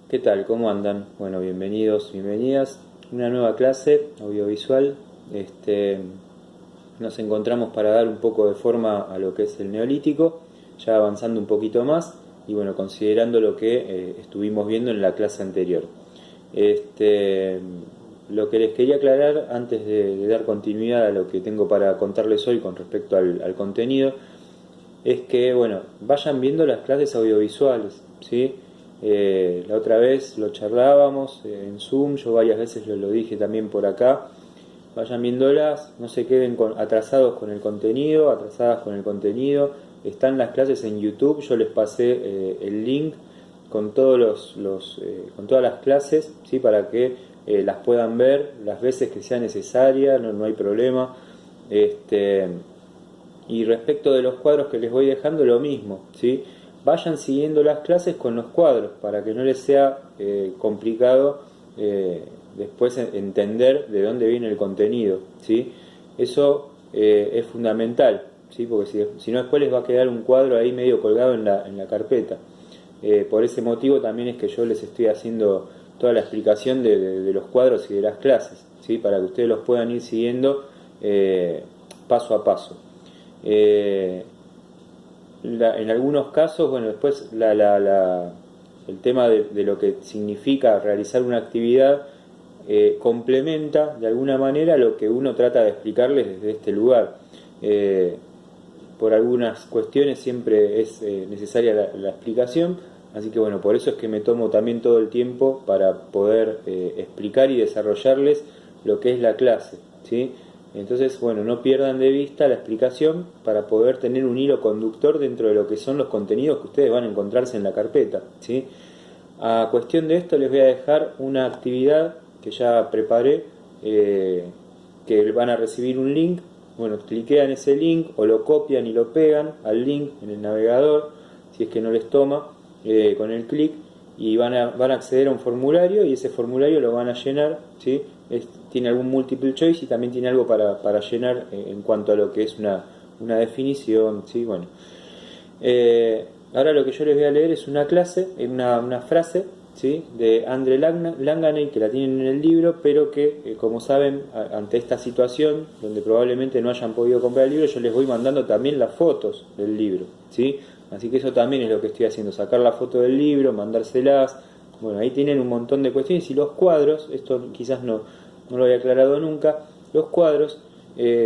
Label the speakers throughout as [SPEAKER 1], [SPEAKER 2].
[SPEAKER 1] ¿Qué tal? ¿Cómo andan? Bueno, bienvenidos, bienvenidas. Una nueva clase audiovisual. Nos encontramos para dar un poco de forma a lo que es el Neolítico, ya avanzando un poquito más y bueno, considerando lo que estuvimos viendo en la clase anterior. Este, lo que les quería aclarar antes de dar continuidad a lo que tengo para contarles hoy con respecto al contenido es que, bueno, vayan viendo las clases audiovisuales, ¿sí? La otra vez lo charlábamos en Zoom, yo varias veces lo dije también por acá. Vayan viéndolas, no se queden atrasados con el contenido, atrasadas con el contenido. Están las clases en YouTube, yo les pasé el link con con todas las clases, ¿sí? Para que las puedan ver las veces que sea necesaria, no hay problema. Este, y respecto de los cuadros que les voy dejando, lo mismo, ¿sí? Vayan siguiendo las clases con los cuadros para que no les sea complicado después entender de dónde viene el contenido, ¿sí? Eso es fundamental, ¿sí? Porque si no después les va a quedar un cuadro ahí medio colgado en la carpeta. Por ese motivo también es que yo les estoy haciendo toda la explicación de los cuadros y de las clases, ¿sí? Para que ustedes los puedan ir siguiendo paso a paso. En algunos casos, bueno, después el tema de lo que significa realizar una actividad complementa de alguna manera lo que uno trata de explicarles desde este lugar. Por algunas cuestiones siempre es necesaria la explicación, así que bueno, por eso es que me tomo también todo el tiempo para poder explicar y desarrollarles lo que es la clase, ¿sí? Entonces, bueno, no pierdan de vista la explicación para poder tener un hilo conductor dentro de lo que son los contenidos que ustedes van a encontrarse en la carpeta, ¿sí? A cuestión de esto les voy a dejar una actividad que ya preparé, que van a recibir un link. Bueno, cliquean ese link o lo copian y lo pegan al link en el navegador, si es que no les toma, con el clic, y van a acceder a un formulario y ese formulario lo van a llenar, ¿sí? Tiene algún multiple choice y también tiene algo para llenar en cuanto a lo que es una definición, ¿sí? Bueno, ahora lo que yo les voy a leer es una frase, ¿sí? De Andre Langaney, que la tienen en el libro, pero que, como saben, ante esta situación, donde probablemente no hayan podido comprar el libro, yo les voy mandando también las fotos del libro, ¿sí? Así que eso también es lo que estoy haciendo, sacar la foto del libro, mandárselas. Bueno, ahí tienen un montón de cuestiones y los cuadros, esto quizás no lo había aclarado nunca, los cuadros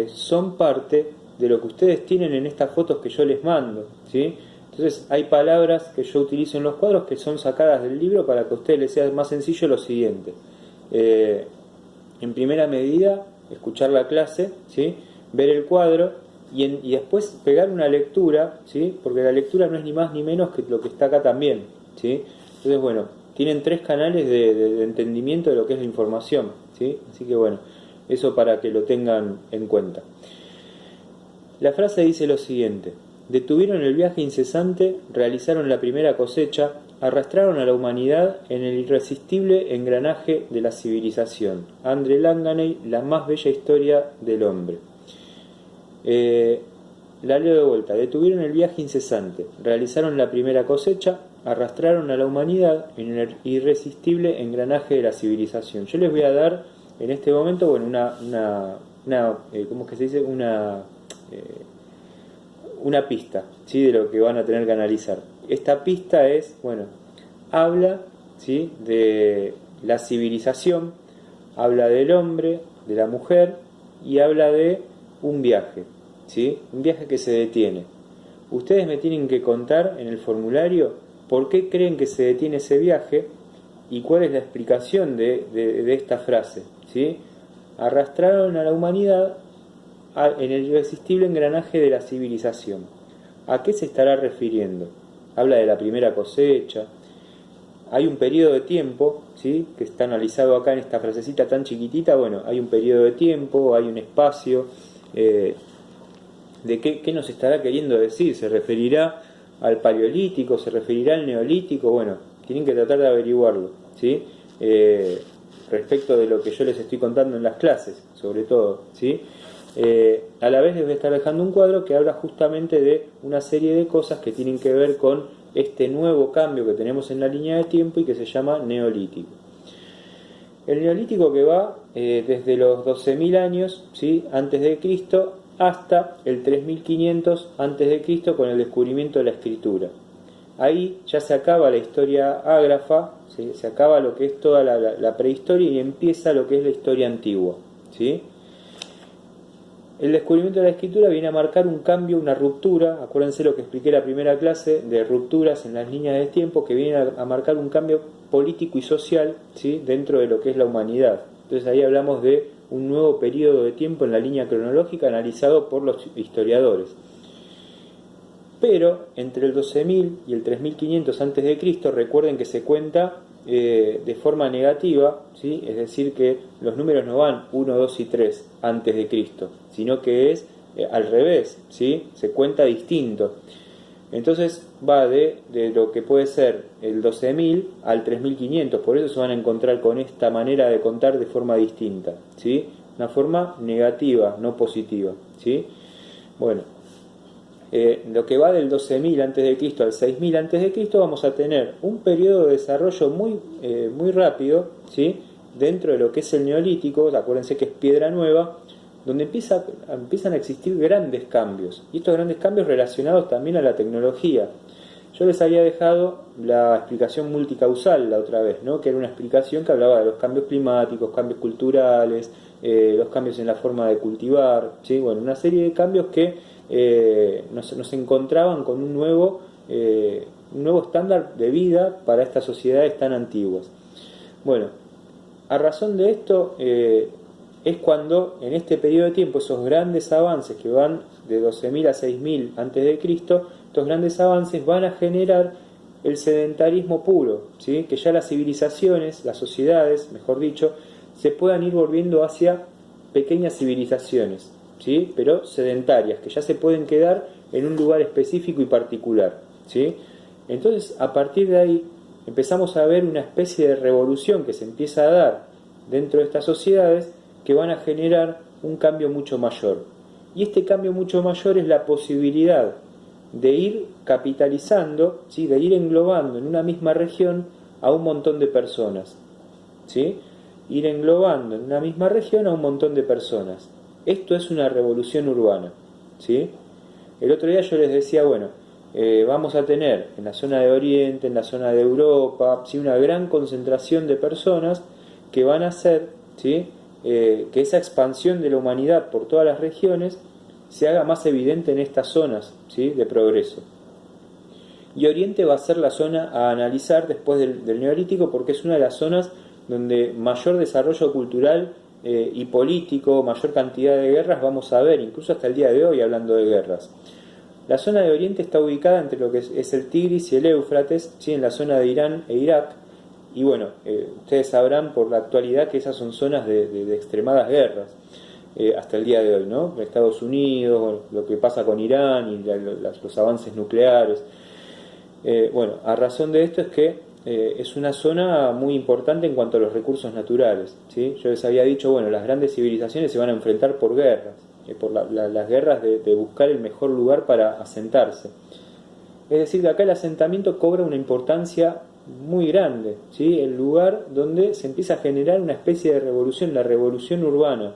[SPEAKER 1] son parte de lo que ustedes tienen en estas fotos que yo les mando, ¿sí? Entonces hay palabras que yo utilizo en los cuadros que son sacadas del libro para que a ustedes les sea más sencillo lo siguiente. En primera medida, escuchar la clase, ¿sí? Ver el cuadro y después pegar una lectura, ¿sí? Porque la lectura no es ni más ni menos que lo que está acá también, ¿sí? Entonces, bueno, tienen 3 canales de entendimiento de lo que es la información, ¿sí? Así que bueno, eso para que lo tengan en cuenta. La frase dice lo siguiente: detuvieron el viaje incesante, realizaron la primera cosecha, arrastraron a la humanidad en el irresistible engranaje de la civilización. Andre Langaney, La más bella historia del hombre. La leo de vuelta. Detuvieron el viaje incesante, realizaron la primera cosecha, arrastraron a la humanidad en el irresistible engranaje de la civilización. Yo les voy a dar en este momento, bueno, ¿cómo es que se dice? Una pista, ¿sí? De lo que van a tener que analizar. Esta pista es, bueno, habla, ¿sí? De la civilización, habla del hombre, de la mujer y habla de un viaje, ¿sí? Un viaje que se detiene. Ustedes me tienen que contar en el formulario por qué creen que se detiene ese viaje y cuál es la explicación de esta frase, ¿sí? Arrastraron a la humanidad en el irresistible engranaje de la civilización. ¿A qué se estará refiriendo? Habla de la primera cosecha. Hay un periodo de tiempo, ¿sí? Que está analizado acá en esta frasecita tan chiquitita. Bueno, hay un periodo de tiempo, hay un espacio. ¿De qué nos estará queriendo decir? ¿Se referirá al paleolítico? ¿Se referirá al neolítico? Bueno, tienen que tratar de averiguarlo, ¿sí? Respecto de lo que yo les estoy contando en las clases, sobre todo, ¿sí? A la vez les voy a estar dejando un cuadro que habla justamente de una serie de cosas que tienen que ver con este nuevo cambio que tenemos en la línea de tiempo y que se llama neolítico. El neolítico que va desde los 12.000 años, ¿sí?, antes de Cristo hasta el 3.500 antes de Cristo con el descubrimiento de la escritura. Ahí ya se acaba la historia ágrafa, ¿sí?, se acaba lo que es toda la prehistoria y empieza lo que es la historia antigua, ¿sí? El descubrimiento de la escritura viene a marcar un cambio, una ruptura. Acuérdense lo que expliqué en la primera clase de rupturas en las líneas de tiempo, que viene a marcar un cambio político y social, ¿sí?, dentro de lo que es la humanidad. Entonces ahí hablamos de un nuevo periodo de tiempo en la línea cronológica analizado por los historiadores. Pero entre el 12.000 y el 3.500 a.C., recuerden que se cuenta de forma negativa, ¿sí?, es decir, que los números no van 1, 2 y 3 antes de Cristo, sino que es al revés, ¿sí?, se cuenta distinto. Entonces va de lo que puede ser el 12.000 al 3.500, por eso se van a encontrar con esta manera de contar de forma distinta, ¿sí?, una forma negativa, no positiva, ¿sí? Bueno, lo que va del 12.000 a.C. al 6.000 a.C. vamos a tener un periodo de desarrollo muy rápido, ¿sí?, dentro de lo que es el neolítico. Acuérdense que es piedra nueva, donde empiezan a existir grandes cambios, y estos grandes cambios relacionados también a la tecnología. Yo les había dejado la explicación multicausal la otra vez, ¿no?, que era una explicación que hablaba de los cambios climáticos, cambios culturales, los cambios en la forma de cultivar, ¿sí? Bueno, una serie de cambios que nos encontraban con un nuevo estándar de vida para estas sociedades tan antiguas. Bueno, a razón de esto es cuando en este periodo de tiempo esos grandes avances que van de 12.000 a 6.000 a.C., estos grandes avances van a generar el sedentarismo puro, ¿sí?, que ya las civilizaciones, las sociedades, mejor dicho, se puedan ir volviendo hacia pequeñas civilizaciones, ¿sí?, pero sedentarias, que ya se pueden quedar en un lugar específico y particular, ¿sí? Entonces, a partir de ahí, empezamos a ver una especie de revolución que se empieza a dar dentro de estas sociedades, que van a generar un cambio mucho mayor. Y este cambio mucho mayor es la posibilidad de ir capitalizando, ¿sí?, de ir englobando en una misma región a un montón de personas, ¿sí?, ir englobando en una misma región a un montón de personas. Esto es una revolución urbana, ¿sí? El otro día yo les decía, bueno, vamos a tener en la zona de Oriente, en la zona de Europa, ¿sí?, una gran concentración de personas que van a hacer, ¿sí?, que esa expansión de la humanidad por todas las regiones se haga más evidente en estas zonas, ¿sí?, de progreso. Y Oriente va a ser la zona a analizar después del Neolítico, porque es una de las zonas donde mayor desarrollo cultural y político, mayor cantidad de guerras vamos a ver, incluso hasta el día de hoy hablando de guerras. La zona de Oriente está ubicada entre lo que es el Tigris y el Éufrates, ¿sí?, en la zona de Irán e Irak. Y bueno, ustedes sabrán por la actualidad que esas son zonas de extremadas guerras hasta el día de hoy, ¿no? Estados Unidos, bueno, lo que pasa con Irán y los avances nucleares. Bueno, a razón de esto es que es una zona muy importante en cuanto a los recursos naturales, ¿sí? Yo les había dicho, bueno, las grandes civilizaciones se van a enfrentar por guerras, por las guerras de buscar el mejor lugar para asentarse. Es decir, que acá el asentamiento cobra una importancia muy grande, ¿sí?, el lugar donde se empieza a generar una especie de revolución, la revolución urbana,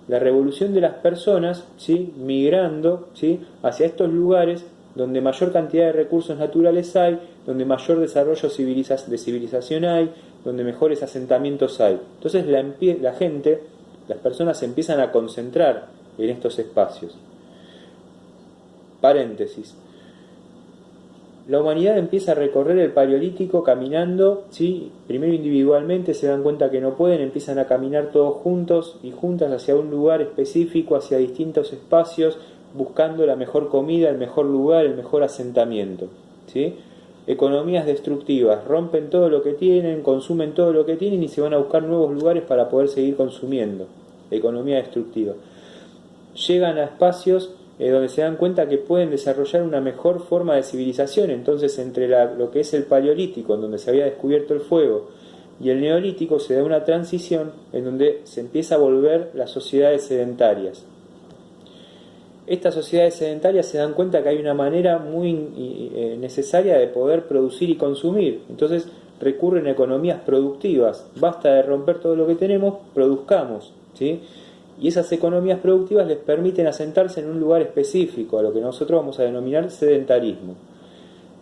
[SPEAKER 1] la revolución de las personas, ¿sí?, migrando, ¿sí?, hacia estos lugares donde mayor cantidad de recursos naturales hay, donde mayor desarrollo de civilización hay, donde mejores asentamientos hay. Entonces la gente, las personas se empiezan a concentrar en estos espacios. Paréntesis. La humanidad empieza a recorrer el Paleolítico caminando, ¿sí?, primero individualmente, se dan cuenta que no pueden, empiezan a caminar todos juntos y juntas hacia un lugar específico, hacia distintos espacios, buscando la mejor comida, el mejor lugar, el mejor asentamiento, ¿sí? Economías destructivas, rompen todo lo que tienen, consumen todo lo que tienen y se van a buscar nuevos lugares para poder seguir consumiendo. Economía destructiva. Llegan a espacios donde se dan cuenta que pueden desarrollar una mejor forma de civilización. Entonces, entre lo que es el Paleolítico, en donde se había descubierto el fuego, y el Neolítico, se da una transición en donde se empieza a volver las sociedades sedentarias. estas sociedades sedentarias se dan cuenta que hay una manera muy necesaria de poder producir y consumir. Entonces recurren a economías productivas. Basta de romper todo lo que tenemos, produzcamos, ¿sí? Y esas economías productivas les permiten asentarse en un lugar específico, a lo que nosotros vamos a denominar sedentarismo.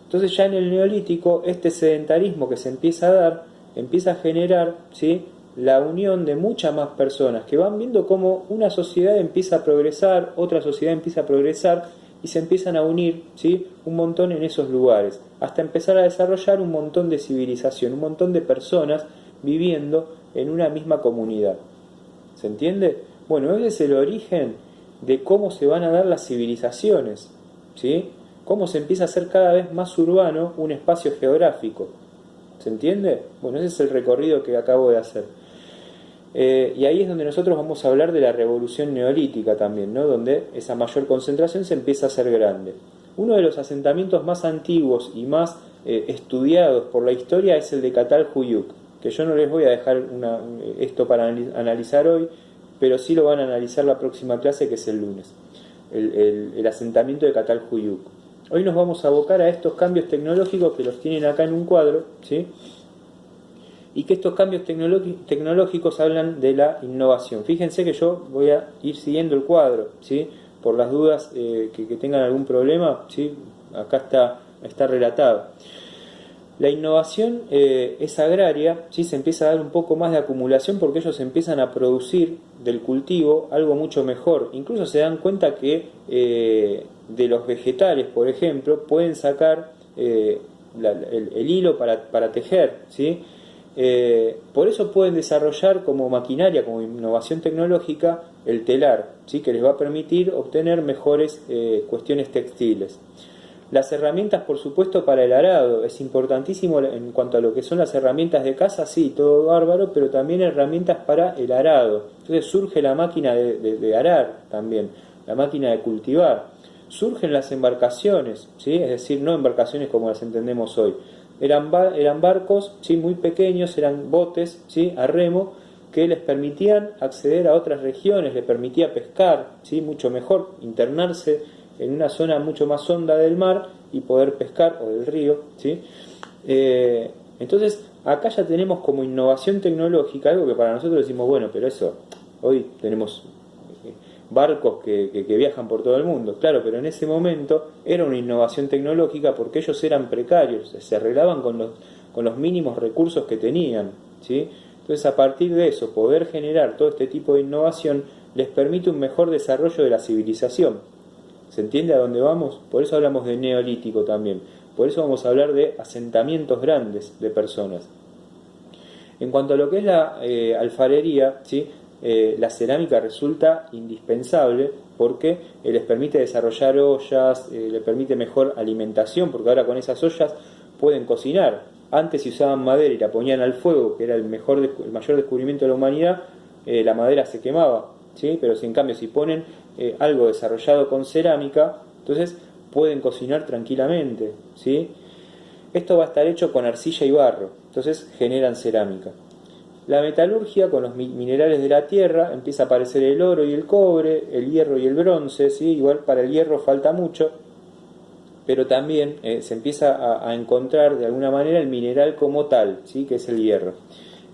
[SPEAKER 1] Entonces ya en el Neolítico, este sedentarismo que se empieza a dar, empieza a generar, ¿sí?, la unión de muchas más personas que van viendo cómo una sociedad empieza a progresar, otra sociedad empieza a progresar y se empiezan a unir, ¿sí?, un montón en esos lugares, hasta empezar a desarrollar un montón de civilización, un montón de personas viviendo en una misma comunidad. ¿Se entiende? Bueno, ese es el origen de cómo se van a dar las civilizaciones, ¿sí? Cómo se empieza a hacer cada vez más urbano un espacio geográfico. ¿Se entiende? Bueno, ese es el recorrido que acabo de hacer. Y ahí es donde nosotros vamos a hablar de la revolución neolítica también, ¿no? Donde esa mayor concentración se empieza a hacer grande. Uno de los asentamientos más antiguos y más estudiados por la historia es el de Catalhuyuk, que yo no les voy a dejar esto para analizar hoy, pero sí lo van a analizar la próxima clase, que es el lunes, el asentamiento de Catalhuyuk. Hoy nos vamos a abocar a estos cambios tecnológicos que los tienen acá en un cuadro, ¿sí? Y que estos cambios tecnológicos hablan de la innovación. Fíjense que yo voy a ir siguiendo el cuadro, ¿sí? Por las dudas que tengan algún problema, ¿sí? Acá está relatado. La innovación es agraria, ¿sí? Se empieza a dar un poco más de acumulación porque ellos empiezan a producir del cultivo algo mucho mejor. Incluso se dan cuenta que de los vegetales, por ejemplo, pueden sacar el hilo para tejer, ¿sí? Por eso pueden desarrollar como maquinaria, como innovación tecnológica, el telar, ¿sí?, que les va a permitir obtener mejores cuestiones textiles. Las herramientas, por supuesto, para el arado, es importantísimo en cuanto a lo que son las herramientas de caza, sí, todo bárbaro, pero también herramientas para el arado. Entonces surge la máquina de arar también, la máquina de cultivar. Surgen las embarcaciones, ¿sí?, es decir, no embarcaciones como las entendemos hoy. Eran barcos, ¿sí?, muy pequeños, eran botes, ¿sí?, a remo, que les permitían acceder a otras regiones, les permitía pescar, ¿sí?, mucho mejor, internarse en una zona mucho más honda del mar y poder pescar, o del río, ¿sí? Entonces, acá ya tenemos como innovación tecnológica algo que para nosotros decimos, bueno, pero eso, hoy tenemos barcos que viajan por todo el mundo, claro, pero en ese momento era una innovación tecnológica porque ellos eran precarios, se arreglaban con los mínimos recursos que tenían, ¿sí? Entonces, a partir de eso, poder generar todo este tipo de innovación les permite un mejor desarrollo de la civilización. ¿Se entiende a dónde vamos? Por eso hablamos de neolítico también. Por eso vamos a hablar de asentamientos grandes de personas. En cuanto a lo que es la alfarería, ¿sí?, la cerámica resulta indispensable porque les permite desarrollar ollas, les permite mejor alimentación, porque ahora con esas ollas pueden cocinar. Antes si usaban madera y la ponían al fuego, que era el mayor descubrimiento de la humanidad, la madera se quemaba, ¿sí? Pero si en cambio si ponen algo desarrollado con cerámica, entonces pueden cocinar tranquilamente, ¿sí? Esto va a estar hecho con arcilla y barro, entonces generan cerámica. La metalurgia, con los minerales de la tierra, empieza a aparecer el oro y el cobre, el hierro y el bronce, ¿sí? Igual para el hierro falta mucho, pero también se empieza a encontrar de alguna manera el mineral como tal, ¿sí?, que es el hierro.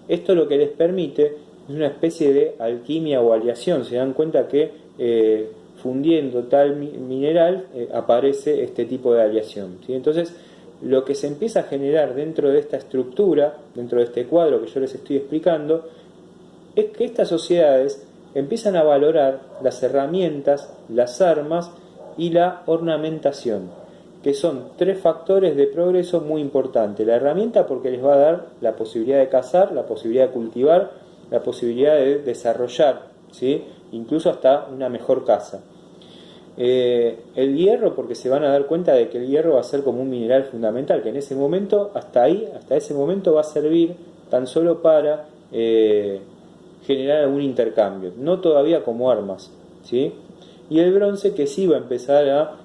[SPEAKER 1] Esto lo que les permite es una especie de alquimia o aleación. Se dan cuenta que fundiendo tal mineral aparece este tipo de aleación, ¿sí? Entonces, lo que se empieza a generar dentro de esta estructura, dentro de este cuadro que yo les estoy explicando, es que estas sociedades empiezan a valorar las herramientas, las armas y la ornamentación, que son tres factores de progreso muy importantes. La herramienta porque les va a dar la posibilidad de cazar, la posibilidad de cultivar, la posibilidad de desarrollar, ¿sí?, incluso hasta una mejor caza. El hierro porque se van a dar cuenta de que el hierro va a ser como un mineral fundamental, que en ese momento, hasta ese momento va a servir tan solo para generar algún intercambio, no todavía como armas, ¿sí? Y el bronce que sí va a empezar a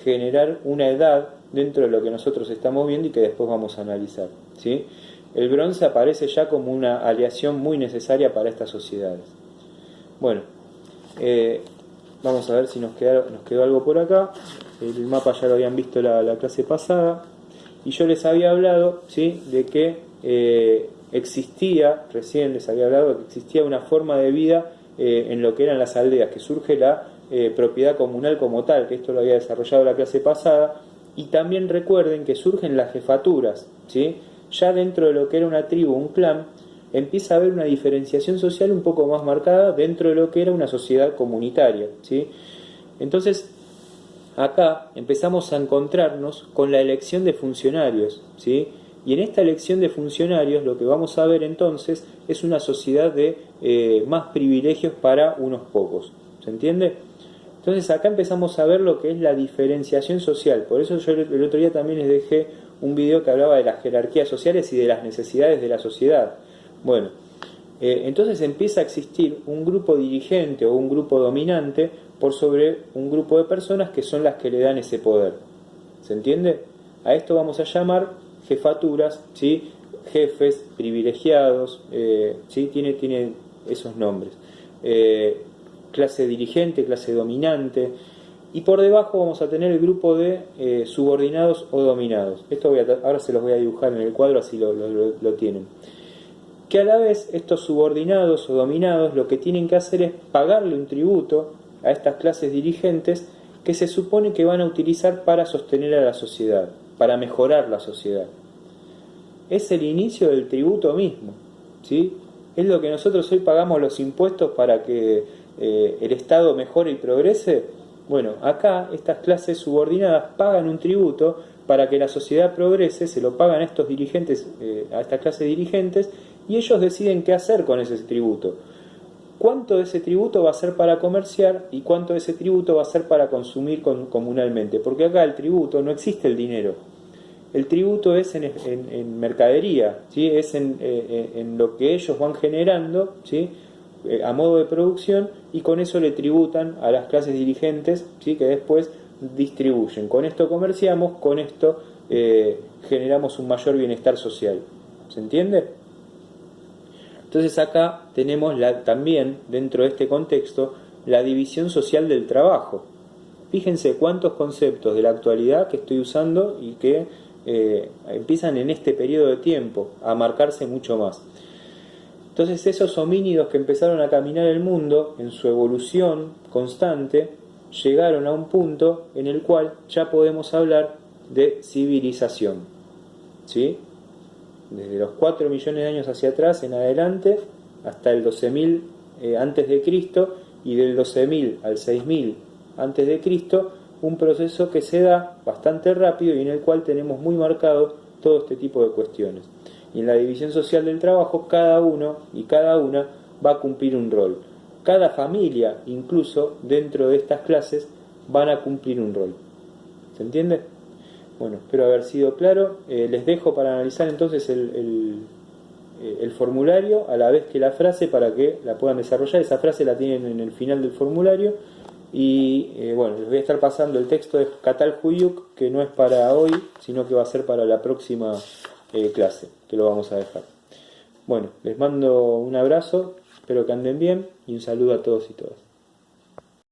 [SPEAKER 1] generar una edad dentro de lo que nosotros estamos viendo y que después vamos a analizar, ¿sí? El bronce aparece ya como una aleación muy necesaria para estas sociedades. Bueno, Vamos a ver si nos quedó algo por acá. El mapa ya lo habían visto la clase pasada. Y yo les había hablado, ¿sí?, de que recién les había hablado de que existía una forma de vida en lo que eran las aldeas, que surge la propiedad comunal como tal, que esto lo había desarrollado la clase pasada. Y también recuerden que surgen las jefaturas, ¿sí? Ya dentro de lo que era una tribu, un clan, empieza a haber una diferenciación social un poco más marcada dentro de lo que era una sociedad comunitaria, ¿sí? Entonces, acá empezamos a encontrarnos con la elección de funcionarios, ¿sí? Y en esta elección de funcionarios lo que vamos a ver entonces es una sociedad de más privilegios para unos pocos, ¿se entiende? Entonces acá empezamos a ver lo que es la diferenciación social. Por eso yo el otro día también les dejé un video que hablaba de las jerarquías sociales y de las necesidades de la sociedad. Bueno, entonces empieza a existir un grupo dirigente o un grupo dominante por sobre un grupo de personas que son las que le dan ese poder. ¿Se entiende? A esto vamos a llamar jefaturas, ¿sí? Jefes, privilegiados, ¿sí? Tiene esos nombres. Clase dirigente, clase dominante. Y por debajo vamos a tener el grupo de subordinados o dominados. Esto ahora se los voy a dibujar en el cuadro, así lo tienen. Que a la vez estos subordinados o dominados lo que tienen que hacer es pagarle un tributo a estas clases dirigentes que se supone que van a utilizar para sostener a la sociedad, para mejorar la sociedad. Es el inicio del tributo mismo, ¿sí? Es lo que nosotros hoy pagamos los impuestos para que el Estado mejore y progrese. Bueno, acá estas clases subordinadas pagan un tributo para que la sociedad progrese, se lo pagan a estos dirigentes, a estas clases dirigentes, y ellos deciden qué hacer con ese tributo. Cuánto de ese tributo va a ser para comerciar y cuánto de ese tributo va a ser para consumir comunalmente. Porque acá el tributo no existe el dinero. El tributo es en mercadería, ¿sí? Es en lo que ellos van generando, ¿sí?, a modo de producción, y con eso le tributan a las clases dirigentes, ¿sí?, que después distribuyen. Con esto comerciamos, con esto generamos un mayor bienestar social. ¿Se entiende? Entonces acá tenemos también, dentro de este contexto, la división social del trabajo. Fíjense cuántos conceptos de la actualidad que estoy usando y que empiezan en este periodo de tiempo a marcarse mucho más. Entonces esos homínidos que empezaron a caminar el mundo en su evolución constante llegaron a un punto en el cual ya podemos hablar de civilización, ¿sí? Desde los 4 millones de años hacia atrás en adelante hasta el 12.000 antes de Cristo, y del 12.000 al 6.000 antes de Cristo, un proceso que se da bastante rápido y en el cual tenemos muy marcado todo este tipo de cuestiones. Y en la división social del trabajo, cada uno y cada una va a cumplir un rol. Cada familia, incluso dentro de estas clases, van a cumplir un rol. ¿Se entiende? Bueno, espero haber sido claro. Les dejo para analizar entonces el formulario a la vez que la frase para que la puedan desarrollar. Esa frase la tienen en el final del formulario. Y bueno, les voy a estar pasando el texto de Catal Huyuk, que no es para hoy, sino que va a ser para la próxima clase, que lo vamos a dejar. Bueno, les mando un abrazo, espero que anden bien y un saludo a todos y todas.